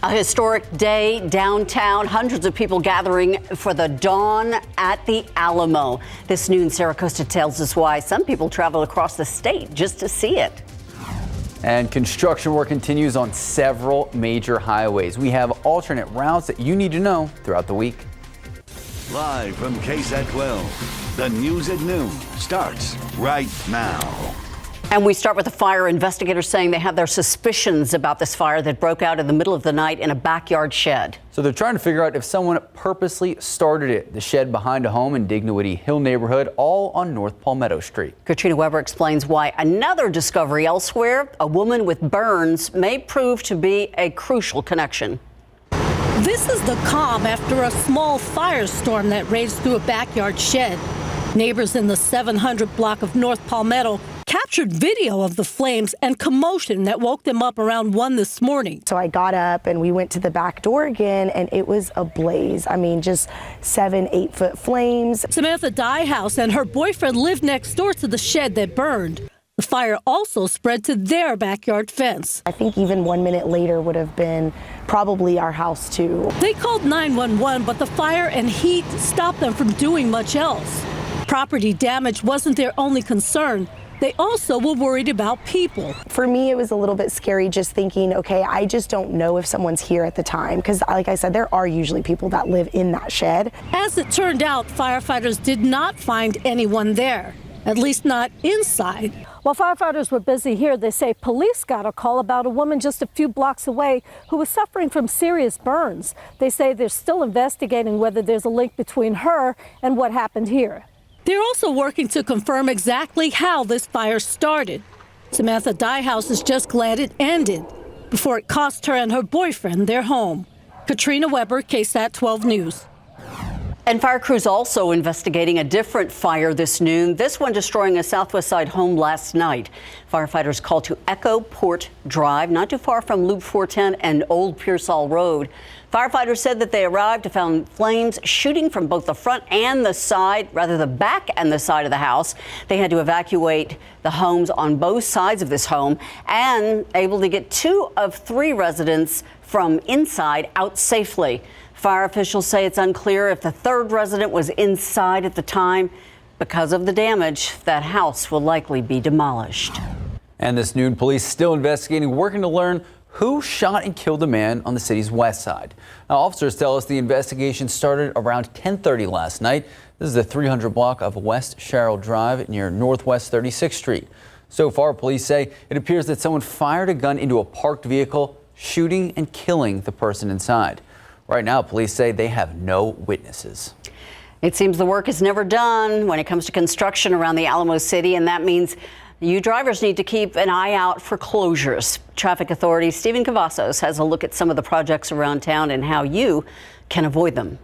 A historic day downtown. Hundreds of people gathering for the dawn at the Alamo. This noon, Sarah Costa tells us why some people travel across the state just to see it. And construction work continues on several major highways. We have alternate routes that you need to know throughout the week. Live from KSAT12, the news at noon starts right now. And we start with a fire. Investigators saying they have their suspicions about this fire that broke out in the middle of the night in a backyard shed. So they're trying to figure out if someone purposely started it. The shed behind a home in Dignity Hill neighborhood, all on North Palmetto Street. Katrina Weber explains why another discovery elsewhere, a woman with burns, may prove to be a crucial connection. This is the calm after a small firestorm that raged through a backyard shed. Neighbors in the 700 block of North Palmetto captured video of the flames and commotion that woke them up around 1 this morning. So I got up and we went to the back door again, and it was ablaze. I mean, just 7-8 foot flames. Samantha Diehouse and her boyfriend lived next door to the shed that burned. The fire also spread to their backyard fence. I think even 1 minute later would have been probably our house too. They called 911, but the fire and heat stopped them from doing much else. Property damage wasn't their only concern. They also were worried about people. For me, it was a little bit scary just thinking, okay, I just don't know if someone's here at the time, because like I said, there are usually people that live in that shed. As it turned out, firefighters did not find anyone there, at least not inside. While firefighters were busy here, they say police got a call about a woman just a few blocks away who was suffering from serious burns. They say they're still investigating whether there's a link between her and what happened here. They're also working to confirm exactly how this fire started. Samantha Diehouse is just glad it ended before it cost her and her boyfriend their home. Katrina Weber, KSAT 12 News. And fire crews also investigating a different fire this noon, this one destroying a Southwest Side home last night. Firefighters called to Echo Port Drive, not too far from Loop 410 and Old Pearsall Road. Firefighters said that they arrived and found flames shooting from both the front and the side, rather the back and the side of the house. They had to evacuate the homes on both sides of this home and able to get 2 of 3 residents from inside out safely. Fire officials say it's unclear if the 3rd resident was inside at the time. Because of the damage, that house will likely be demolished. And this noon, police still investigating, working to learn who shot and killed a man on the city's west side. Now, officers tell us the investigation started around 10:30 last night. This is the 300 block of West Sherrill Drive near Northwest 36th Street. So far, police say it appears that someone fired a gun into a parked vehicle, shooting and killing the person inside. Right now, police say they have no witnesses. It seems the work is never done when it comes to construction around the Alamo City, and that means you drivers need to keep an eye out for closures. Traffic Authority Stephen Cavazos has a look at some of the projects around town and how you can avoid them.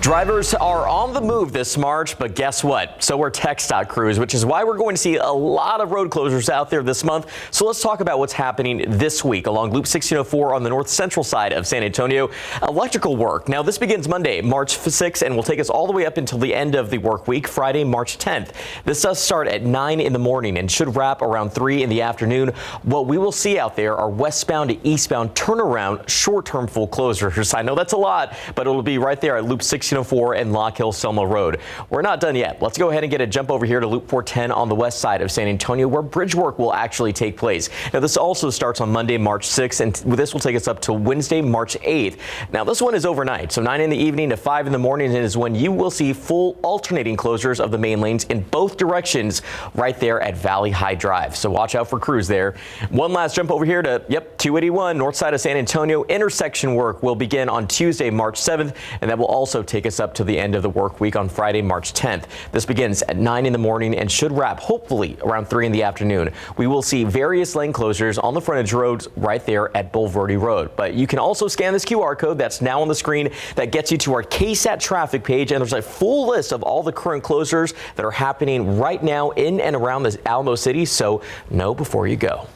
Drivers are on the move this March, but guess what? So are TxDOT crews, which is why we're going to see a lot of road closures out there this month. So let's talk about what's happening this week along Loop 1604 on the north central side of San Antonio. Electrical work. Now, this begins Monday, March 6th, and will take us all the way up until the end of the work week, Friday, March 10th. This does start at 9 in the morning and should wrap around 3 in the afternoon. What we will see out there are westbound to eastbound turnaround short-term full closures. I know that's a lot, but it'll be right there at Loop 1604 and Lock Hill Selma Road. We're not done yet. Let's go ahead and get a jump over here to Loop 410 on the west side of San Antonio, where bridge work will actually take place. Now, this also starts on Monday, March 6th, and this will take us up to Wednesday, March 8th. Now, this one is overnight, so 9 in the evening to 5 in the morning is when you will see full alternating closures of the main lanes in both directions right there at Valley High Drive. So watch out for crews there. One last jump over here to, 281 north side of San Antonio. Intersection work will begin on Tuesday, March 7th, and that will also take us up to the end of the work week on Friday, March 10th. This begins at 9 in the morning and should wrap hopefully around 3 in the afternoon. We will see various lane closures on the frontage roads right there at Bulverde Road. But you can also scan this QR code that's now on the screen that gets you to our KSAT traffic page, and there's a full list of all the current closures that are happening right now in and around the Alamo City, so know before you go.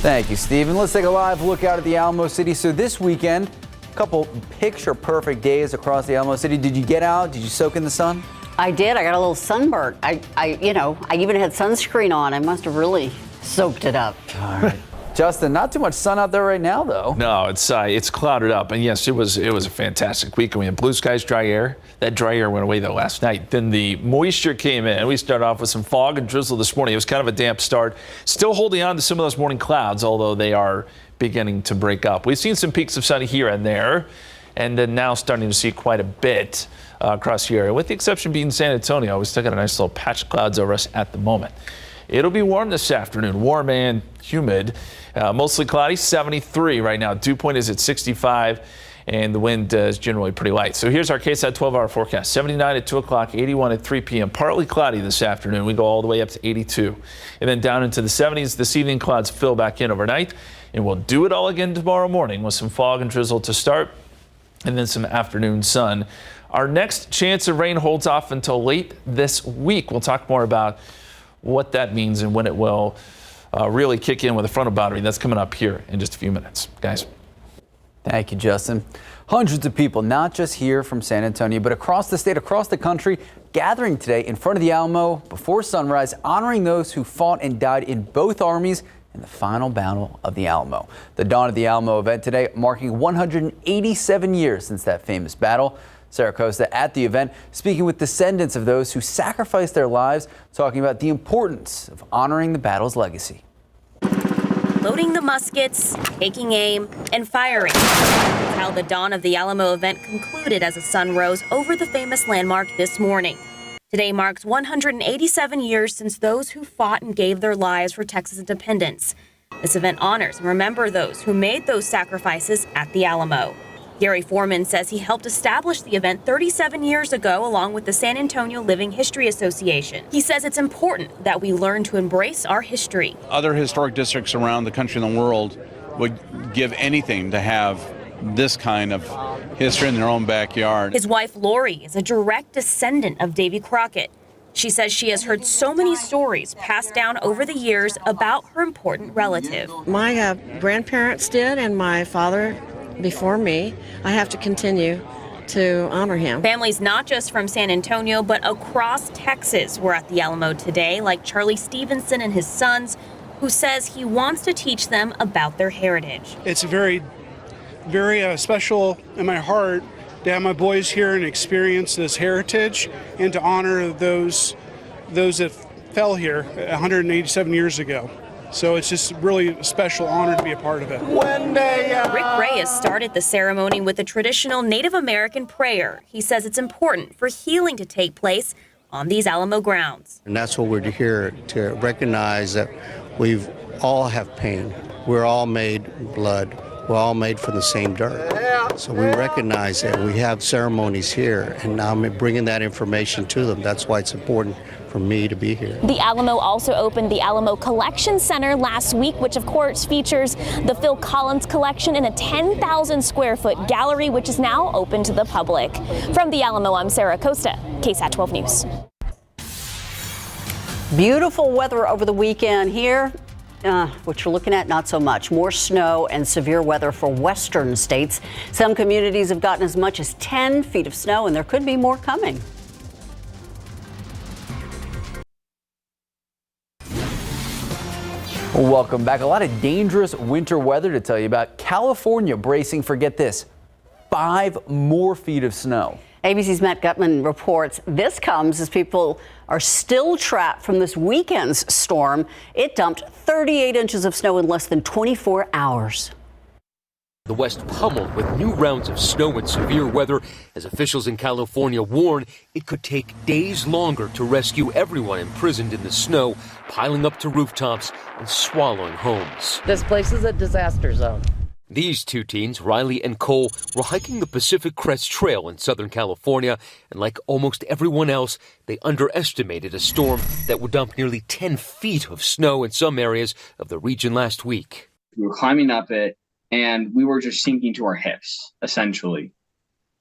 Thank you, Stephen. Let's take a live look out at the Alamo City. So this weekend, a couple picture perfect days across the Alamo City. Did you get out? Did you soak in the sun? I did. I got a little sunburn. I even had sunscreen on. I must have really soaked it up. All right. Justin, not too much sun out there right now, though. No, it's clouded up, and yes, it was a fantastic week. We had blue skies, dry air. That dry air went away though last night. Then the moisture came in. We started off with some fog and drizzle this morning. It was kind of a damp start. Still holding on to some of those morning clouds, although they are beginning to break up. We've seen some peaks of sun here and there, and then now starting to see quite a bit across the area, with the exception being San Antonio. We still got a nice little patch of clouds over us at the moment. It'll be warm this afternoon, warm and humid. Mostly cloudy, 73 right now. Dew point is at 65, and the wind is generally pretty light. So here's our KSAT 12-hour forecast. 79 at 2 o'clock, 81 at 3 p.m. Partly cloudy this afternoon. We go all the way up to 82. And then down into the 70s this evening. Clouds fill back in overnight. And we'll do it all again tomorrow morning with some fog and drizzle to start, and then some afternoon sun. Our next chance of rain holds off until late this week. We'll talk more about what that means and when it will really kick in with a frontal boundary. That's coming up here in just a few minutes, guys. Thank you, Justin. Hundreds of people, not just here from San Antonio, but across the state, across the country, gathering today in front of the Alamo before sunrise, honoring those who fought and died in both armies in the final battle of the Alamo. The Dawn of the Alamo event today marking 187 years since that famous battle. Sarah Costa at the event, speaking with descendants of those who sacrificed their lives, talking about the importance of honoring the battle's legacy. Loading the muskets, taking aim, and firing. That's how the Dawn of the Alamo event concluded as the sun rose over the famous landmark this morning. Today marks 187 years since those who fought and gave their lives for Texas independence. This event honors and remembers those who made those sacrifices at the Alamo. Gary Foreman says he helped establish the event 37 years ago along with the San Antonio Living History Association. He says it's important that we learn to embrace our history. Other historic districts around the country and the world would give anything to have this kind of history in their own backyard. His wife Lori is a direct descendant of Davy Crockett. She says she has heard so many stories passed down over the years about her important relative. My grandparents did, and my father before me. I have to continue to honor him. Families not just from San Antonio, but across Texas were at the Alamo today, like Charlie Stevenson and his sons, who says he wants to teach them about their heritage. It's very, very special in my heart to have my boys here and experience this heritage and to honor those that fell here 187 years ago. So it's just really a special honor to be a part of it. Rick Reyes started the ceremony with a traditional Native American prayer. He says it's important for healing to take place on these Alamo grounds. And that's what we're here to recognize, that we've all have pain. We're all made blood. We're all made from the same dirt. So we recognize that we have ceremonies here, and now I'm bringing that information to them. That's why it's important for me to be here. The Alamo also opened the Alamo Collection Center last week, which of course features the Phil Collins collection in a 10,000 square foot gallery, which is now open to the public. From the Alamo, I'm Sarah Costa, KSAT 12 News. Beautiful weather over the weekend here. What you're looking at, not so much. More snow and severe weather for western states. Some communities have gotten as much as 10 feet of snow, and there could be more coming. Welcome back. A lot of dangerous winter weather to tell you about. California bracing for, get this, 5 more feet of snow. ABC's Matt Gutman reports this comes as people are still trapped from this weekend's storm. It dumped 38 inches of snow in less than 24 hours. The West pummeled with new rounds of snow and severe weather as officials in California warn it could take days longer to rescue everyone imprisoned in the snow, piling up to rooftops and swallowing homes. This place is a disaster zone. These two teens, Riley and Cole, were hiking the Pacific Crest Trail in Southern California, and like almost everyone else, they underestimated a storm that would dump nearly 10 feet of snow in some areas of the region last week. We were climbing up it, and we were just sinking to our hips, essentially.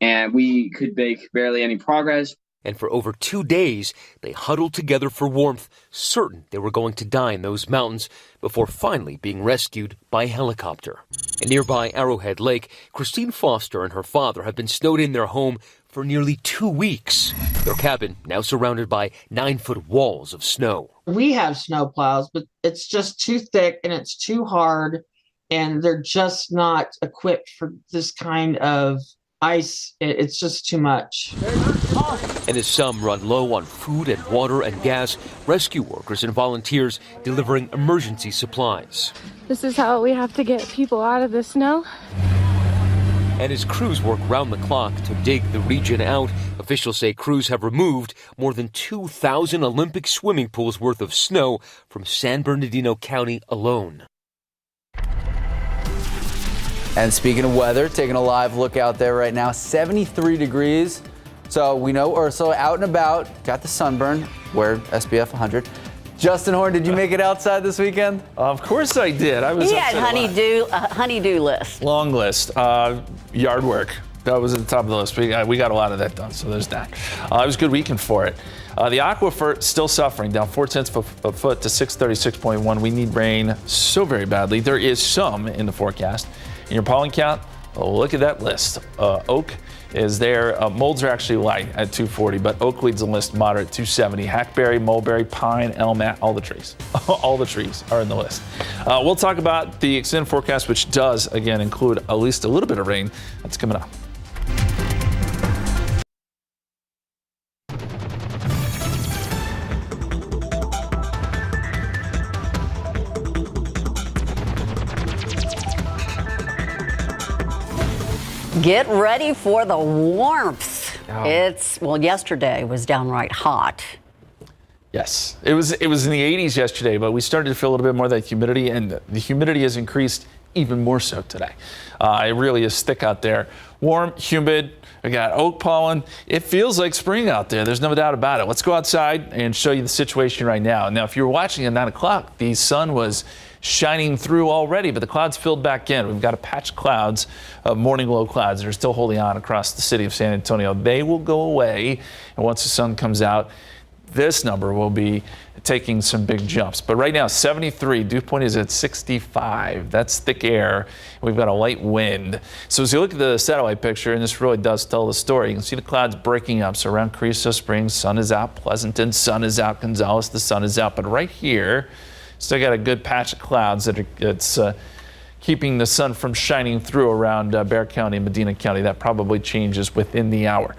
And we could make barely any progress. And for over 2 days, they huddled together for warmth, certain they were going to die in those mountains before finally being rescued by helicopter. In nearby Arrowhead Lake, Christine Foster and her father have been snowed in their home for nearly 2 weeks. Their cabin now surrounded by 9-foot walls of snow. We have snow plows, but it's just too thick and it's too hard, and they're just not equipped for this kind of ice. It's just too much. And as some run low on food and water and gas, rescue workers and volunteers delivering emergency supplies. This is how we have to get people out of the snow. And as crews work round the clock to dig the region out, officials say crews have removed more than 2,000 Olympic swimming pools worth of snow from San Bernardino County alone. And speaking of weather, taking a live look out there right now, 73 degrees. So we know Ursula out and about, got the sunburn, wear SPF 100. Justin Horn, did you make it outside this weekend? Of course I did. He had honey-do list. Long list. Yard work. That was at the top of the list. We got a lot of that done, so there's that. It was a good weekend for it. The aquifer still suffering, down 0.4 of a foot to 636.1. We need rain so very badly. There is some in the forecast. In your pollen count, look at that list. Oak is there. Molds are actually light at 240, but oak leads the list moderate, 270. Hackberry, mulberry, pine, elm, all the trees. All the trees are in the list. We'll talk about the extended forecast, which does, again, include at least a little bit of rain. That's coming up. Get ready for the warmth. Oh. Yesterday was downright hot. Yes, it was in the 80s yesterday, but we started to feel a little bit more of that humidity, and the humidity has increased even more so today. It really is thick out there. Warm, humid. We got oak pollen. It feels like spring out there. There's no doubt about it. Let's go outside and show you the situation right now. Now, if you were watching at 9 o'clock, the sun was shining through already, but the clouds filled back in. We've got a patch of clouds, morning low clouds that are still holding on across the city of San Antonio. They will go away, and once the sun comes out, this number will be taking some big jumps. But right now, 73, dew point is at 65. That's thick air. We've got a light wind. So as you look at the satellite picture, and this really does tell the story, you can see the clouds breaking up. So around Carrizo Springs, sun is out. Pleasanton, sun is out. Gonzales, the sun is out. But right here, still got a good patch of clouds that's keeping the sun from shining through around Bexar County and Medina County. That probably changes within the hour.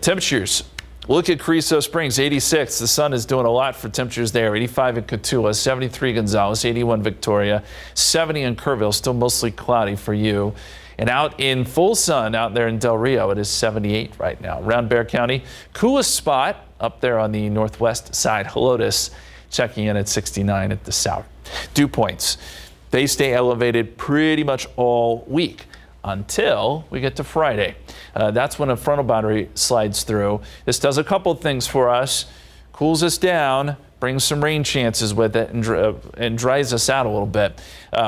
Temperatures. Look at Carrizo Springs, 86. The sun is doing a lot for temperatures there. 85 in Cotulla, 73 Gonzales, 81 Victoria, 70 in Kerrville, still mostly cloudy for you. And out in full sun out there in Del Rio, it is 78 right now. Around Bexar County, coolest spot up there on the northwest side, Helotes, checking in at 69 at the south. Dew points, they stay elevated pretty much all week until we get to Friday. That's when a frontal boundary slides through. This does a couple of things for us. Cools us down, brings some rain chances with it, and dries us out a little bit.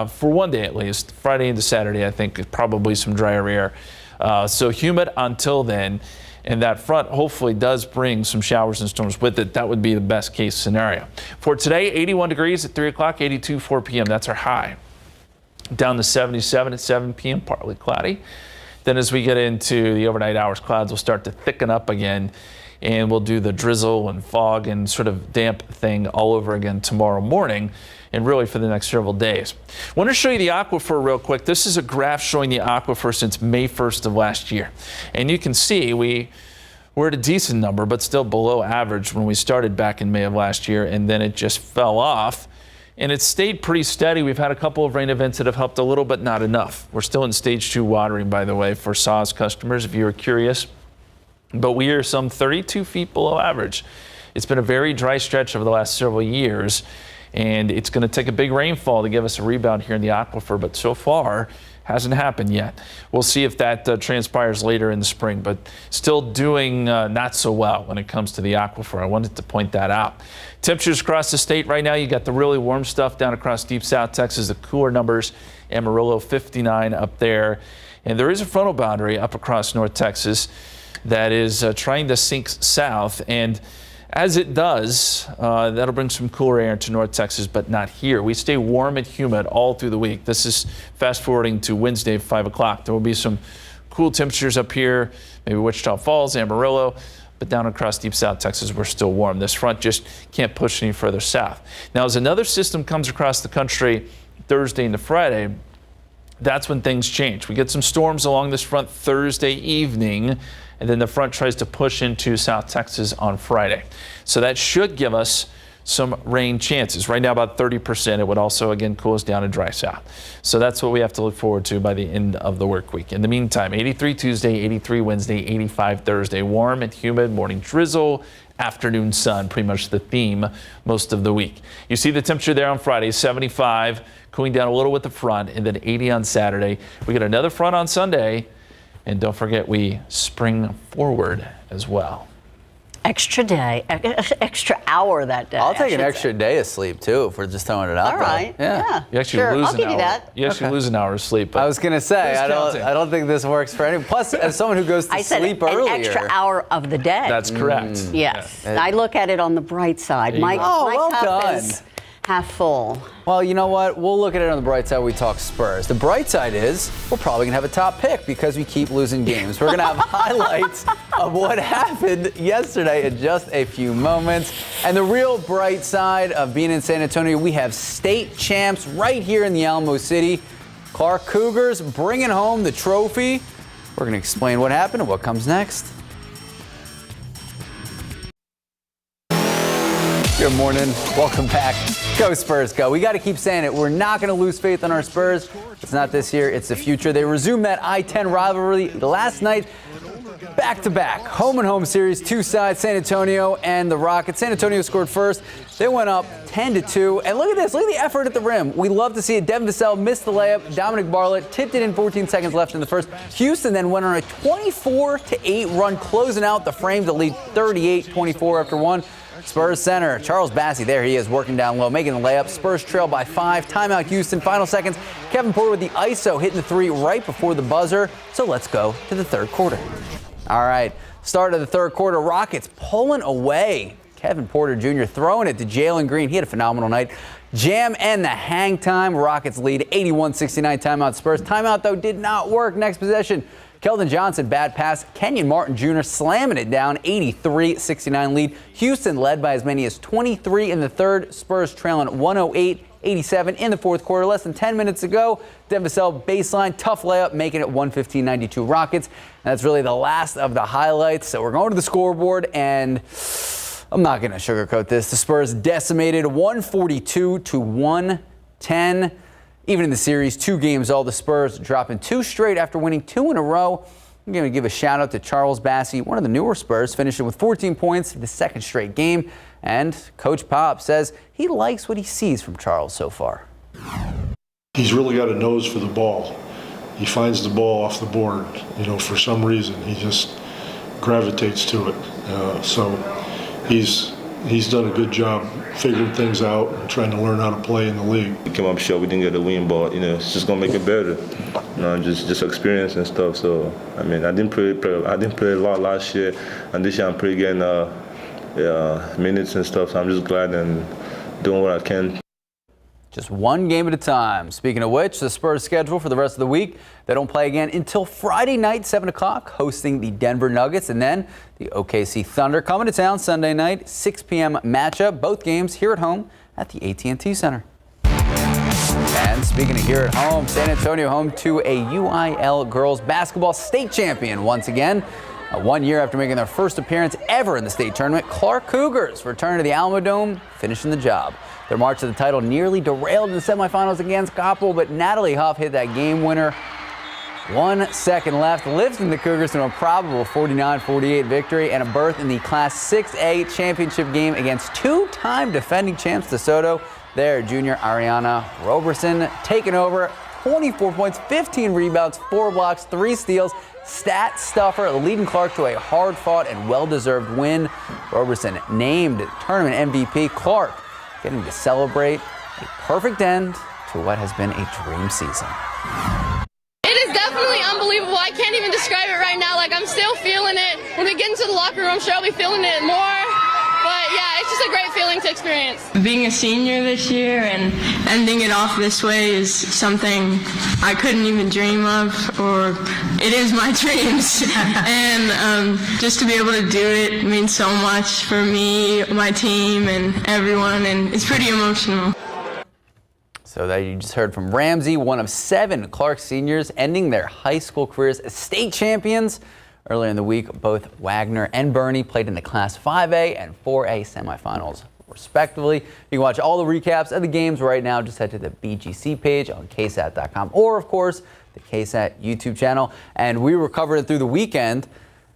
For one day at least, Friday into Saturday, I think probably some drier air. So humid until then. And that front hopefully does bring some showers and storms with it. That would be the best case scenario. For today, 81 degrees at 3 o'clock, 82 4 p.m. That's our high. Down to 77 at 7 p.m., partly cloudy. Then as we get into the overnight hours, clouds will start to thicken up again, and we'll do the drizzle and fog and sort of damp thing all over again tomorrow morning and really for the next several days. I want to show you the aquifer real quick. This is a graph showing the aquifer since May 1st of last year. And you can see we're at a decent number, but still below average when we started back in May of last year, and then it just fell off. And it's stayed pretty steady. We've had a couple of rain events that have helped a little, but not enough. We're still in stage 2 watering, by the way, for SAWS customers, if you're curious. But we are some 32 feet below average. It's been a very dry stretch over the last several years, and it's going to take a big rainfall to give us a rebound here in the aquifer, but so far hasn't happened yet. We'll see if that transpires later in the spring, but still doing not so well when it comes to the aquifer. I wanted to point that out. Temperatures across the state right now, you got the really warm stuff down across deep South Texas, the cooler numbers, Amarillo 59 up there. And there is a frontal boundary up across North Texas that is trying to sink south. And as it does, that'll bring some cooler air into North Texas, but not here. We stay warm and humid all through the week. This is fast forwarding to Wednesday, 5 o'clock. There will be some cool temperatures up here, maybe Wichita Falls, Amarillo. But down across deep South Texas, we're still warm. This front just can't push any further south. Now, as another system comes across the country Thursday into Friday, that's when things change. We get some storms along this front Thursday evening, and then the front tries to push into South Texas on Friday. So that should give us some rain chances. Right now, about 30%. It would also, again, cool us down and dry south. So that's what we have to look forward to by the end of the work week. In the meantime, 83 Tuesday, 83 Wednesday, 85 Thursday. Warm and humid, morning drizzle, afternoon sun, pretty much the theme most of the week. You see the temperature there on Friday, 75, cooling down a little with the front, and then 80 on Saturday. We get another front on Sunday, and don't forget we spring forward as well. Extra day, extra hour that day. I'll take an extra day of sleep too if we're just throwing it out All right. there. Yeah. You actually sure. lose I'll an give hour. you that. You actually lose an hour of sleep. I was gonna say I counting? don't think this works for anyone. Plus, as someone who goes to I said sleep an earlier, extra hour of the day. That's correct. Yes. I look at it on the bright side. My well cup done. is half full. Well, you know what? We'll look at it on the bright side when we talk Spurs. The bright side is we're probably going to have a top pick because we keep losing games. We're going to have highlights of what happened yesterday in just a few moments. And the real bright side of being in San Antonio, we have state champs right here in the Alamo City. Clark Cougars bringing home the trophy. We're going to explain what happened and what comes next. Good morning. Welcome back. Go Spurs, go. We got to keep saying it. We're not going to lose faith in our Spurs. It's not this year, it's the future. They resumed that I-10 rivalry last night. Back-to-back, home-and-home series, two sides, San Antonio and the Rockets. San Antonio scored first. They went up 10-2. And look at this. Look at the effort at the rim. We love to see it. Devin Vassell missed the layup. Dominic Bartlett tipped it in 14 seconds left in the first. Houston then went on a 24-8 run, closing out the Flames to lead 38-24 after one. Spurs center, Charles Bassey, there he is, working down low, making the layup. Spurs trail by 5. Timeout Houston, final seconds. Kevin Porter with the ISO, hitting the three right before the buzzer. So let's go to the third quarter. All right, start of the third quarter, Rockets pulling away. Kevin Porter Jr. throwing it to Jalen Green. He had a phenomenal night. Jam and the hang time. Rockets lead 81-69. Timeout Spurs. Timeout, though, did not work. Next possession. Keldon Johnson, bad pass. Kenyon Martin Jr. slamming it down, 83-69 lead. Houston led by as many as 23 in the third. Spurs trailing 108-87 in the fourth quarter. Less than 10 minutes ago. Devin Vassell baseline, tough layup, making it 115-92 Rockets. And that's really the last of the highlights. So we're going to the scoreboard, and I'm not going to sugarcoat this. The Spurs decimated 142-110. Even in the series, 2 games all, the Spurs dropping 2 straight after winning 2 in a row. I'm going to give a shout out to Charles Bassey, one of the newer Spurs, finishing with 14 points the second straight game. And Coach Pop says he likes what he sees from Charles so far. He's really got a nose for the ball. He finds the ball off the board. For some reason, he just gravitates to it. So he's done a good job figuring things out and trying to learn how to play in the league. We came up short, we didn't get the win, but it's just gonna make it better. Just experience and stuff. So I didn't play a lot last year, and this year I'm pretty getting minutes and stuff. So I'm just glad and doing what I can. Just one game at a time. Speaking of which, the Spurs schedule for the rest of the week. They don't play again until Friday night, 7 o'clock, hosting the Denver Nuggets, and then the OKC Thunder coming to town Sunday night, 6 p.m. matchup. Both games here at home at the AT&T Center. And speaking of here at home, San Antonio home to a UIL girls basketball state champion once again. 1 year after making their first appearance ever in the state tournament, Clark Cougars return to the Alamo Dome, finishing the job. Their march to the title nearly derailed in the semifinals against Coppell, but Natalie Huff hit that game winner. 1 second left, lifting the Cougars to a probable 49-48 victory and a berth in the Class 6A championship game against 2-time defending champs DeSoto. There, junior Ariana Roberson taking over, 24 points, 15 rebounds, 4 blocks, 3 steals. Stat stuffer, leading Clark to a hard-fought and well-deserved win. Roberson named tournament MVP. Clark getting to celebrate a perfect end to what has been a dream season. It is definitely unbelievable. I can't even describe it right now. I'm still feeling it. When we get into the locker room, I'm sure I'll be feeling it more. But yeah, it's just a great feeling to experience. Being a senior this year and ending it off this way is something I couldn't even dream of, or it is my dreams. And just to be able to do it means so much for me, my team, and everyone, and it's pretty emotional. So that you just heard from Ramsey, one of 7 Clark seniors ending their high school careers as state champions. Earlier in the week, both Wagner and Bernie played in the Class 5A and 4A semifinals, respectively. You can watch all the recaps of the games right now. Just head to the BGC page on KSAT12 or, of course, the KSAT YouTube channel. And we were covering it through the weekend.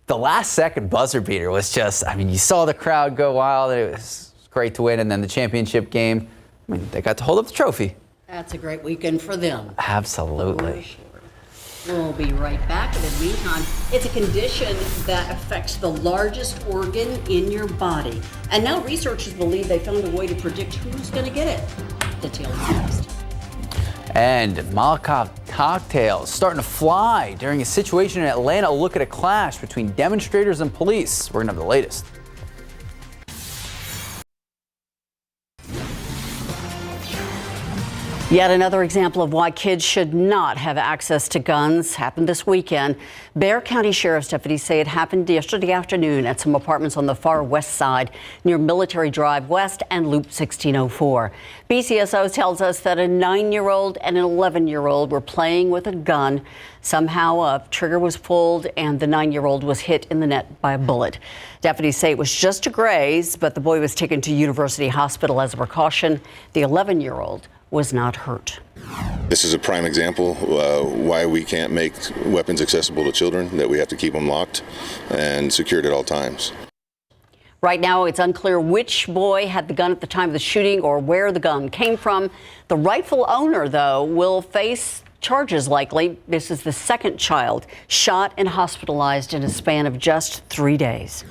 The last-second buzzer beater was just, I mean, you saw the crowd go wild. It was great to win. And then the championship game, I mean, they got to hold up the trophy. That's a great weekend for them. Absolutely. We'll be right back. In the meantime, it's a condition that affects the largest organ in your body. And now researchers believe they found a way to predict who's going to get it. Details next. And Molotov cocktails starting to fly during a situation in Atlanta. A look at a clash between demonstrators and police. We're going to have the latest. Yet another example of why kids should not have access to guns happened this weekend. Bexar County Sheriff's deputies say it happened yesterday afternoon at some apartments on the far west side near Military Drive West and Loop 1604. BCSO tells us that a 9-year-old and an 11-year-old were playing with a gun. Somehow a trigger was pulled and the 9-year-old was hit in the neck by a bullet. Deputies say it was just a graze, but the boy was taken to University Hospital as a precaution. The 11-year-old was not hurt. This is a prime example why we can't make weapons accessible to children, that we have to keep them locked and secured at all times. Right now, it's unclear which boy had the gun at the time of the shooting or where the gun came from. The rightful owner, though, will face charges likely. This is the second child shot and hospitalized in a span of just 3 days.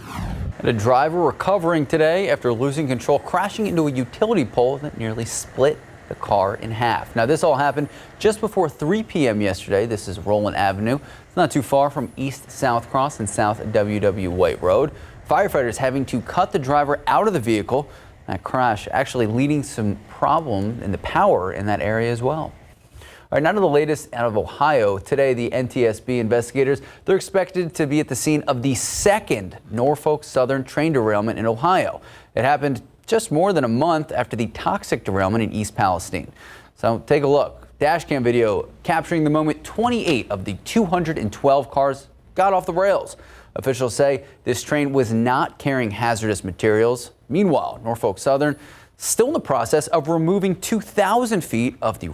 And a driver recovering today after losing control, crashing into a utility pole that nearly split the car in half. Now, this all happened just before 3 p.m. yesterday. This is Roland Avenue. It's not too far from East South Cross and South WW White Road. Firefighters having to cut the driver out of the vehicle. That crash actually leading some problem in the power in that area as well. All right, now to the latest out of Ohio. Today, the NTSB investigators, they're expected to be at the scene of the second Norfolk Southern train derailment in Ohio. It happened just more than a month after the toxic derailment in East Palestine. So take a look. Dashcam video capturing the moment 28 of the 212 cars got off the rails. Officials say this train was not carrying hazardous materials. Meanwhile, Norfolk Southern still in the process of removing 2,000 feet of the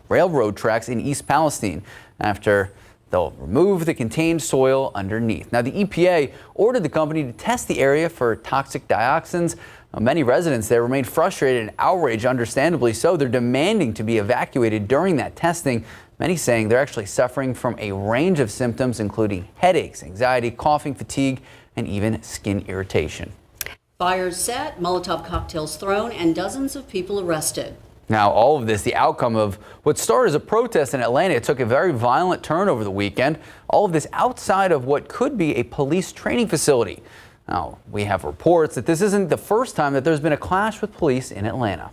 railroad tracks in East Palestine after they'll remove the contained soil underneath. Now, the EPA ordered the company to test the area for toxic dioxins. Many residents there remain frustrated and outraged, understandably so. They're demanding to be evacuated during that testing. Many saying they're actually suffering from a range of symptoms, including headaches, anxiety, coughing, fatigue, and even skin irritation. Fires set, Molotov cocktails thrown, and dozens of people arrested. Now, all of this, the outcome of what started as a protest in Atlanta, it took a very violent turn over the weekend. All of this outside of what could be a police training facility. Now, we have reports that this isn't the first time that there's been a clash with police in Atlanta.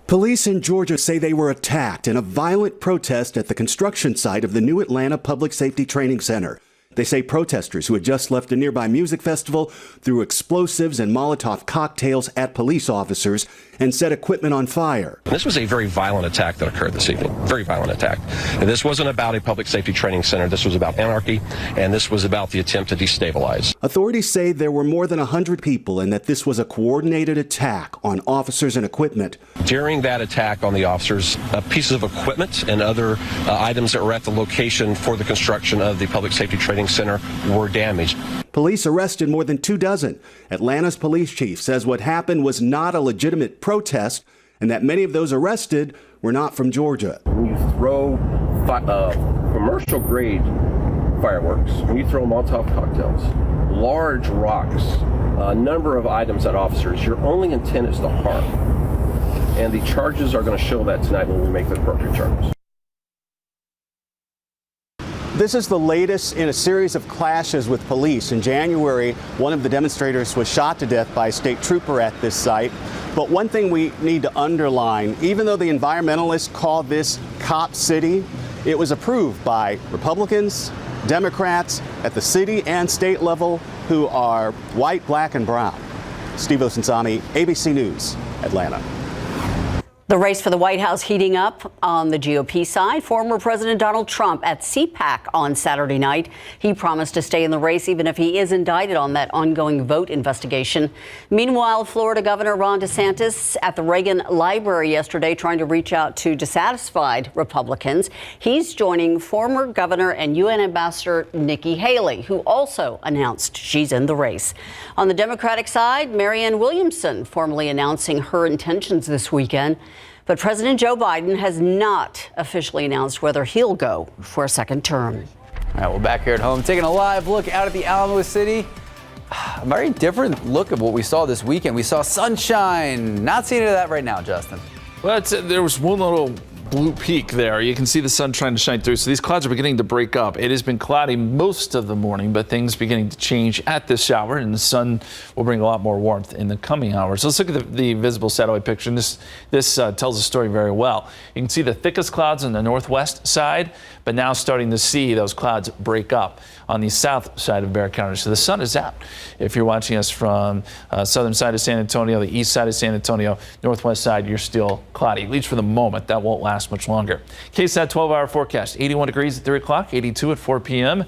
Police in Georgia say they were attacked in a violent protest at the construction site of the new Atlanta Public Safety Training Center. They say protesters who had just left a nearby music festival threw explosives and Molotov cocktails at police officers and set equipment on fire. This was a very violent attack that occurred this evening. Very violent attack. And this wasn't about a public safety training center. This was about anarchy, and this was about the attempt to destabilize. Authorities say there were more than 100 people and that this was a coordinated attack on officers and equipment. During that attack on the officers, pieces of equipment and other items that were at the location for the construction of the public safety training center were damaged. Police arrested more than 24. Atlanta's police chief says what happened was not a legitimate protest and that many of those arrested were not from Georgia. When you throw commercial grade fireworks, when you throw Molotov cocktails, large rocks, a number of items at officers, your only intent is to harm. And the charges are going to show that tonight when we make the appropriate charges. This is the latest in a series of clashes with police. In January, one of the demonstrators was shot to death by a state trooper at this site. But one thing we need to underline, even though the environmentalists call this Cop City, it was approved by Republicans, Democrats at the city and state level who are white, black, and brown. Steve Osunsami, ABC News, Atlanta. The race for the White House heating up on the GOP side. Former President Donald Trump at CPAC on Saturday night. He promised to stay in the race even if he is indicted on that ongoing vote investigation. Meanwhile, Florida Governor Ron DeSantis at the Reagan Library yesterday trying to reach out to dissatisfied Republicans. He's joining former Governor and UN Ambassador Nikki Haley, who also announced she's in the race. On the Democratic side, Marianne Williamson formally announcing her intentions this weekend. But President Joe Biden has not officially announced whether he'll go for a second term. All right, we're back here at home taking a live look out at the Alamo City. A very different look of what we saw this weekend. We saw sunshine. Not seeing any of that right now, Justin. Well, there was one little blue peak there. You can see the sun trying to shine through. So these clouds are beginning to break up. It has been cloudy most of the morning, but things beginning to change at this hour, and the sun will bring a lot more warmth in the coming hours. Let's look at the visible satellite picture. And this tells the story very well. You can see the thickest clouds on the northwest side, but now starting to see those clouds break up on the south side of Bexar County. So the sun is out. If you're watching us from southern side of San Antonio, the east side of San Antonio, northwest side, you're still cloudy, at least for the moment. That won't last much longer. KSAT 12-hour forecast, 81 degrees at 3 o'clock, 82 at 4 p.m.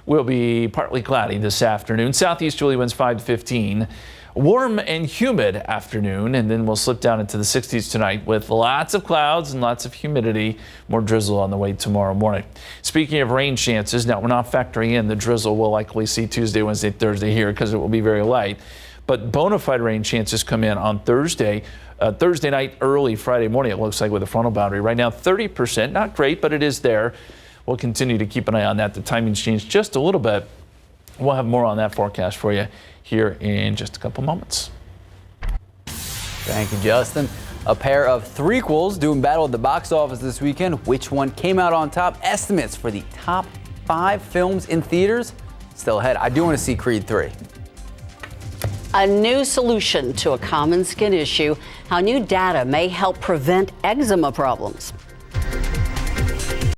Will be partly cloudy this afternoon. Southeasterly winds 5 to 15. Warm and humid afternoon, and then we'll slip down into the 60s tonight with lots of clouds and lots of humidity. More drizzle on the way tomorrow morning. Speaking of rain chances, now we're not factoring in the drizzle we'll likely see Tuesday, Wednesday, Thursday here because it will be very light. But bona fide rain chances come in on Thursday. Thursday night, early Friday morning, it looks like, with a frontal boundary. Right now, 30%, not great, but it is there. We'll continue to keep an eye on that. The timing's changed just a little bit. We'll have more on that forecast for you here in just a couple moments. Thank you, Justin. A pair of threequels doing battle at the box office this weekend. Which one came out on top? Estimates for the top 5 films in theaters still ahead. I do want to see Creed 3. A new solution to a common skin issue, how new data may help prevent eczema problems.